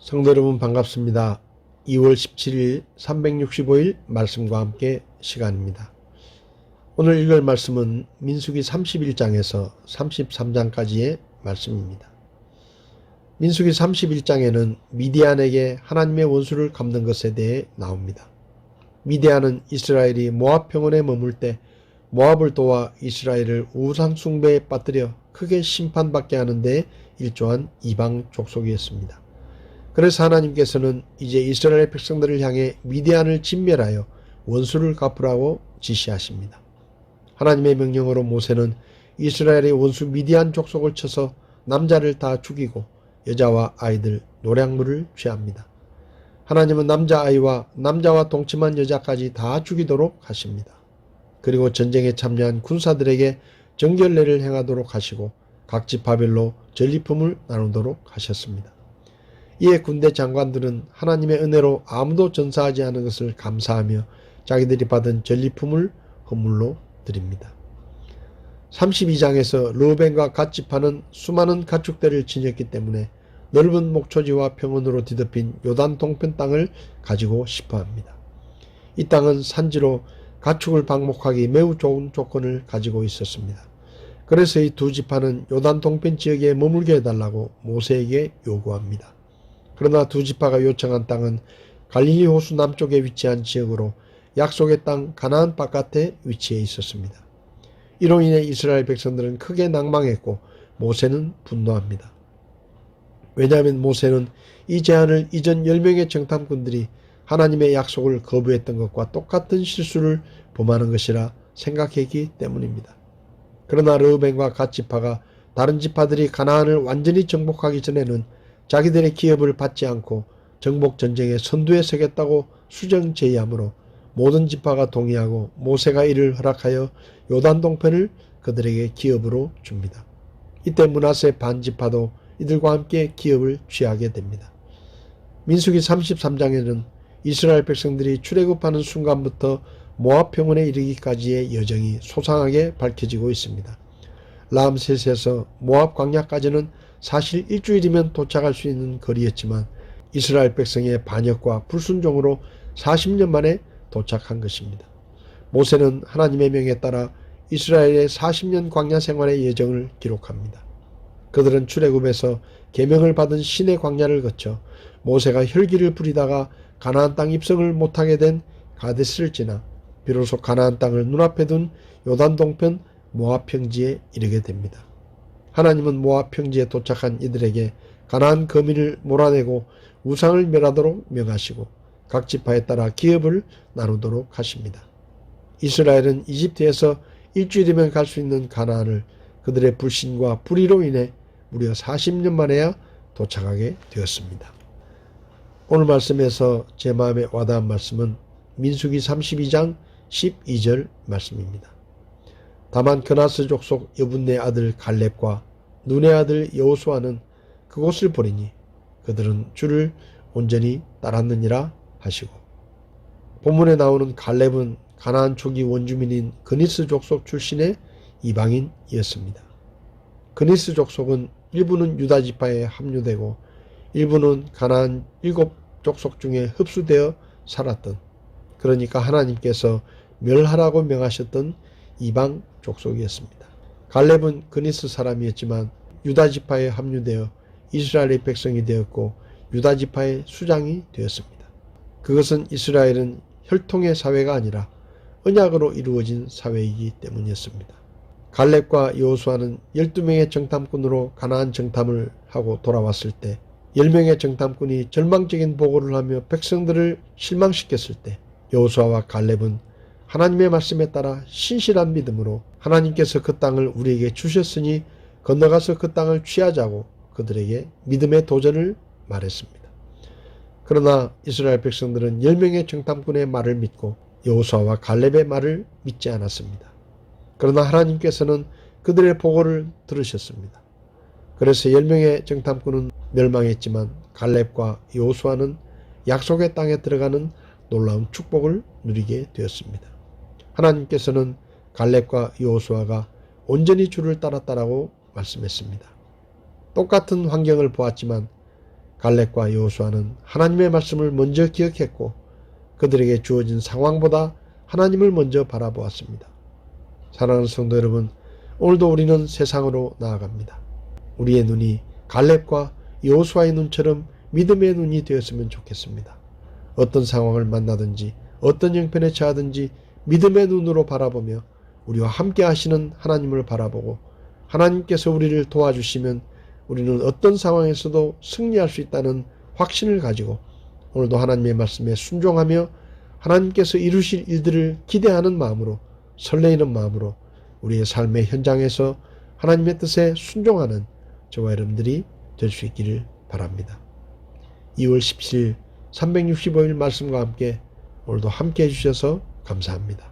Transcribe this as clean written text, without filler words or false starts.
성도 여러분 반갑습니다. 2월 17일 365일 말씀과 함께 시간입니다. 오늘 읽을 말씀은 민수기 31장에서 33장까지의 말씀입니다. 민수기 31장에는 미디안에게 하나님의 원수를 갚는 것에 대해 나옵니다. 미디안은 이스라엘이 모압 평원에 머물 때 모압을 도와 이스라엘을 우상 숭배에 빠뜨려 크게 심판받게 하는 데 일조한 이방 족속이었습니다. 그래서 하나님께서는 이제 이스라엘 백성들을 향해 미디안을 진멸하여 원수를 갚으라고 지시하십니다. 하나님의 명령으로 모세는 이스라엘의 원수 미디안 족속을 쳐서 남자를 다 죽이고 여자와 아이들, 노량물을 취합니다. 하나님은 남자아이와 남자와 동침한 여자까지 다 죽이도록 하십니다. 그리고 전쟁에 참여한 군사들에게 정결례를 행하도록 하시고 각 지파별로 전리품을 나누도록 하셨습니다. 이에 군대 장관들은 하나님의 은혜로 아무도 전사하지 않은 것을 감사하며 자기들이 받은 전리품을 헌물로 드립니다. 32장에서 르우벤과 갓 지파는 수많은 가축대를 지녔기 때문에 넓은 목초지와 평원으로 뒤덮인 요단 동편 땅을 가지고 싶어합니다. 이 땅은 산지로 가축을 방목하기 매우 좋은 조건을 가지고 있었습니다. 그래서 이 두 지파는 요단 동편 지역에 머물게 해달라고 모세에게 요구합니다. 그러나 두 지파가 요청한 땅은 갈릴리 호수 남쪽에 위치한 지역으로 약속의 땅 가나안 바깥에 위치해 있었습니다. 이로 인해 이스라엘 백성들은 크게 낭망했고 모세는 분노합니다. 왜냐하면 모세는 이 제안을 이전 10명의 정탐꾼들이 하나님의 약속을 거부했던 것과 똑같은 실수를 범하는 것이라 생각했기 때문입니다. 그러나 르우벤과 갓 지파가 다른 지파들이 가나안을 완전히 정복하기 전에는 자기들의 기업을 받지 않고 정복 전쟁의 선두에 서겠다고 수정 제의하므로 모든 지파가 동의하고 모세가 이를 허락하여 요단 동편을 그들에게 기업으로 줍니다. 이때 므낫세 반 지파도 이들과 함께 기업을 취하게 됩니다. 민수기 33장에는 이스라엘 백성들이 출애굽하는 순간부터 모압 평원에 이르기까지의 여정이 소상하게 밝혀지고 있습니다. 람셋에서 모압 광야까지는 사실 일주일이면 도착할 수 있는 거리였지만 이스라엘 백성의 반역과 불순종으로 40년 만에 도착한 것입니다. 모세는 하나님의 명에 따라 이스라엘의 40년 광야 생활의 여정을 기록합니다. 그들은 출애굽에서 계명을 받은 신의 광야를 거쳐 모세가 혈기를 부리다가 가나안 땅 입성을 못하게 된 가데스를 지나 비로소 가나안 땅을 눈앞에 둔 요단 동편 모압 평지에 이르게 됩니다. 하나님은 모압 평지에 도착한 이들에게 가나안 거민을 몰아내고 우상을 멸하도록 명하시고 각 지파에 따라 기업을 나누도록 하십니다. 이스라엘은 이집트에서 일주일이면 갈 수 있는 가나안을 그들의 불신과 불의로 인해 무려 40년 만에야 도착하게 되었습니다. 오늘 말씀에서 제 마음에 와닿은 말씀은 민수기 32장 12절 말씀입니다. 다만 그나스 족속 여분네 아들 갈렙과 눈의 아들 여호수아는 그곳을 보리니 그들은 주를 온전히 따랐느니라 하시고, 본문에 나오는 갈렙은 가나안 초기 원주민인 그니스 족속 출신의 이방인이었습니다. 그니스 족속은 일부는 유다 지파에 합류되고 일부는 가나안 7족속 중에 흡수되어 살았던, 그러니까 하나님께서 멸하라고 명하셨던 이방 족속이었습니다. 갈렙은 그니스 사람이었지만 유다 지파에 합류되어 이스라엘의 백성이 되었고 유다 지파의 수장이 되었습니다. 그것은 이스라엘은 혈통의 사회가 아니라 언약으로 이루어진 사회이기 때문이었습니다. 갈렙과 여호수아는 12명의 정탐꾼으로 가나안 정탐을 하고 돌아왔을 때 10명의 정탐꾼이 절망적인 보고를 하며 백성들을 실망시켰을 때 여호수아와 갈렙은 하나님의 말씀에 따라 신실한 믿음으로 하나님께서 그 땅을 우리에게 주셨으니 건너가서 그 땅을 취하자고 그들에게 믿음의 도전을 말했습니다. 그러나 이스라엘 백성들은 10명의 정탐꾼의 말을 믿고 여호수아와 갈렙의 말을 믿지 않았습니다. 그러나 하나님께서는 그들의 보고를 들으셨습니다. 그래서 10명의 정탐꾼은 멸망했지만 갈렙과 여호수아는 약속의 땅에 들어가는 놀라운 축복을 누리게 되었습니다. 하나님께서는 갈렙과 여호수아가 온전히 주를 따랐다라고 말씀했습니다. 똑같은 환경을 보았지만 갈렙과 여호수아는 하나님의 말씀을 먼저 기억했고 그들에게 주어진 상황보다 하나님을 먼저 바라보았습니다. 사랑하는 성도 여러분, 오늘도 우리는 세상으로 나아갑니다. 우리의 눈이 갈렙과 여호수아의 눈처럼 믿음의 눈이 되었으면 좋겠습니다. 어떤 상황을 만나든지 어떤 형편에 처하든지 믿음의 눈으로 바라보며 우리와 함께 하시는 하나님을 바라보고 하나님께서 우리를 도와주시면 우리는 어떤 상황에서도 승리할 수 있다는 확신을 가지고 오늘도 하나님의 말씀에 순종하며 하나님께서 이루실 일들을 기대하는 마음으로 설레이는 마음으로 우리의 삶의 현장에서 하나님의 뜻에 순종하는 저와 여러분들이 될 수 있기를 바랍니다. 2월 17일 365일 말씀과 함께 오늘도 함께 해주셔서 감사합니다.